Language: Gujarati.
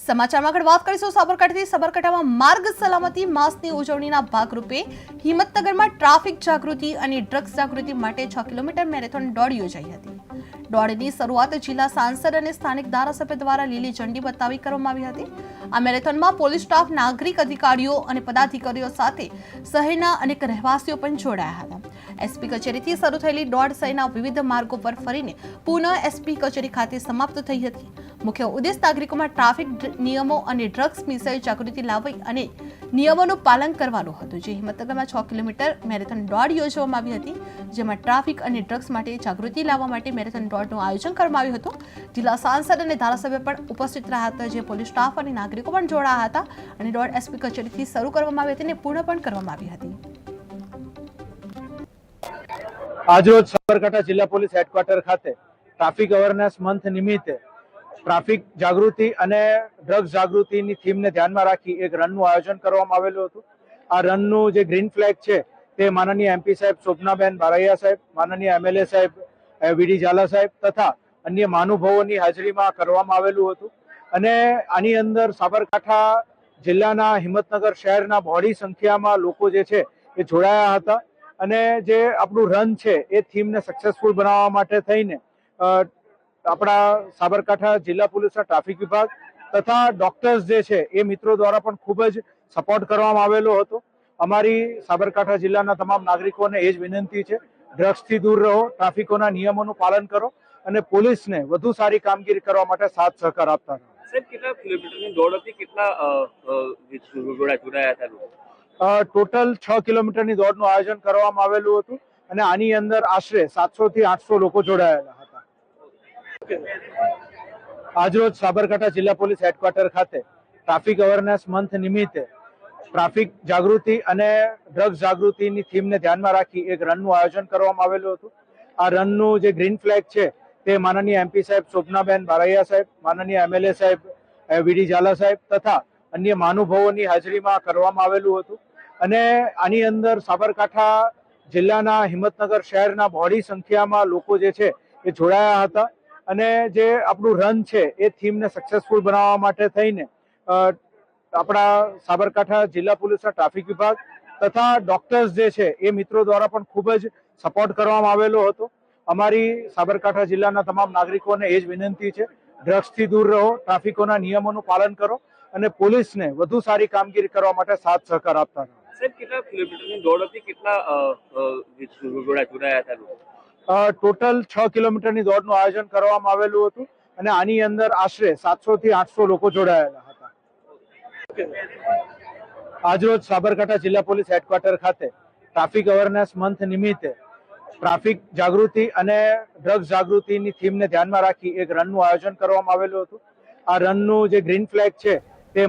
સમાચારમાં આગળ વાત કરીશું સાબરકાંઠાથી। સાબરકાંઠામાં માર્ગ સલામતી માસની ઉજવણીના ભાગરૂપે હિંમતનગરમાં ટ્રાફિક જાગૃતિ અને ડ્રગ્સ જાગૃતિ માટે 6 કિલોમીટર મેરેથોન દોડ યોજાઈ હતી। દોડની શરૂઆત જિલ્લા સાંસદ અને સ્થાનિક ધારાસભ્ય દ્વારા લીલી ઝંડી બતાવી કરવામાં આવી હતી। આ મેરેથોનમાં પોલીસ સ્ટાફ, નાગરિક અધિકારીઓ અને પદાધિકારીઓ સાથે શહેરના અનેક રહેવાસીઓ પણ જોડાયા હતા। એસપી કચેરીથી શરૂ થયેલી દોડ શહેરના વિવિધ માર્ગો પર ફરીને પુનઃ એસપી કચેરી ખાતે સમાપ્ત થઈ હતી। મુખ્ય ઉદ્દેશ નાગરિકોમાં ટ્રાફિક નિયમો અને ડ્રગ્સ વિશે જાગૃતિ લાવવી અને નિયમોનું પાલન કરવાનું હતું। જે હિંમતનગરમાં 6 કિલોમીટર મેરેથોન દોડ યોજવામાં આવી હતી, જેમાં ટ્રાફિક અને ડ્રગ્સ માટે જાગૃતિ લાવવા માટે મેરેથોન દોડનું આયોજન કરવામાં આવ્યું હતું। જિલ્લા સાંસદ અને ધારાસભ્ય પણ ઉપસ્થિત રહ્યા હતા, જે પોલીસ સ્ટાફ અને નાગરિકો પણ જોડાયા હતા અને દોડ એસપી કચેરીથી શરૂ કરવામાં આવી હતી અને પૂર્ણ પણ કરવામાં આવી હતી। આજરોજ સાબરકાંઠા જિલ્લા પોલીસ હેડક્વાર્ટર ખાતે ટ્રાફિક અવેરનેસ મંથ નિમિત્તે ટ્રાફિક જાગૃતિ અને ડ્રગ્સ જાગૃતિની થીમને ધ્યાનમાં રાખી એક રનનું આયોજન કરવામાં આવેલું હતું। આ રનનું જે ગ્રીન ફ્લેગ છે તે માનનીય એમપી સાહેબ શોભનાબેન બારૈયા સાહેબ, માનનીય એમએલએ સાહેબ વીડી ઝાલા સાહેબ તથા અન્ય મહાનુભાવોની હાજરીમાં કરવામાં આવેલું હતું અને આની અંદર સાબરકાંઠા જિલ્લાના હિંમતનગર શહેરના બહોળી સંખ્યામાં લોકો જે છે એ જોડાયા હતા અને જે આપણું રન છે એ થીમને સક્સેસફુલ બનાવવા માટે થઈને આપણા સાબરકાંઠા જિલ્લા પોલીસના ટ્રાફિક વિભાગ તથા ડોક્ટર્સ જે છે એ મિત્રો દ્વારા પણ ખૂબ જ સપોર્ટ કરવામાં આવેલો હતો। અમારી સાબરકાંઠા જિલ્લાના તમામ નાગરિકોને એ જ વિનંતી છે, ડ્રગ્સથી દૂર રહો, ટ્રાફિકોના નિયમોનું પાલન કરો અને પોલીસને વધુ સારી કામગીરી કરવા માટે સાથ સહકાર આપતા રહો। સાહેબ, કેટલા કિલોમીટરની દોડ હતી, કેટલા જોડાયા હતા લોકો? ટોટલ 6 કિલોમીટરની દોડનું આયોજન કરવામાં આવેલું હતું અને આની અંદર આશરે 700 થી 800 લોકો જોડાયેલા હતા। આજરોજ સાબરકાંઠા જિલ્લા પોલીસ હેડક્વાર્ટર ખાતે ટ્રાફિક અવેરનેસ મંથ નિમિત્તે ટ્રાફિક જાગૃતિ અને ડ્રગ્સ જાગૃતિની થીમને ધ્યાનમાં રાખી એક રનનું આયોજન કરવામાં આવેલું હતું। આ રનનું જે ગ્રીન ફ્લેગ છે તે માનનીય એમપી સાહેબ શોભનાબેન બારૈયા સાહેબ, માનનીય એમએલએ સાહેબ વીડી ઝાલા સાહેબ તથા અન્ય મહાનુભાવોની હાજરીમાં કરવામાં આવેલું હતું અને આની અંદર સાબરકાંઠા જિલ્લાના હિંમતનગર શહેરના બહોળી સંખ્યામાં લોકો જે છે એ જોડાયા હતા અને જે આપણું રન છે એ થીમને સક્સેસફુલ બનાવવા માટે થઈને આપણા સાબરકાંઠા જિલ્લા પોલીસના ટ્રાફિક વિભાગ તથા ડોક્ટર્સ જે છે એ મિત્રો દ્વારા પણ ખૂબ જ સપોર્ટ કરવામાં આવેલો હતો। અમારી સાબરકાંઠા જિલ્લાના તમામ નાગરિકોને એ જ વિનંતી છે, ડ્રગ્સથી દૂર રહો, ટ્રાફિકોના નિયમોનું પાલન કરો અને પોલીસને વધુ સારી કામગીરી કરવા માટે સાથ સહકાર આપતા રહો। સાહેબ, કેટલા કિલોમીટરની દોડ હતી, કેટલા જોડાયા હતા લોકો? ટોટલ 6 કિલોમીટરની દોડનું આયોજન કરવામાં આવેલું હતું અને આની અંદર આશરે 700 થી 800 લોકો જોડાયેલા હતા। આજરોજ સાબરકાંઠા જિલ્લા પોલીસ હેડક્વાર્ટર ખાતે ટ્રાફિક અવેરનેસ મંથ નિમિત્તે ટ્રાફિક જાગૃતિ અને ડ્રગ્સ જાગૃતિની થીમને ધ્યાનમાં રાખી એક રનનું આયોજન કરવામાં આવેલું હતું। આ રનનું જે ગ્રીન ફ્લેગ છે તે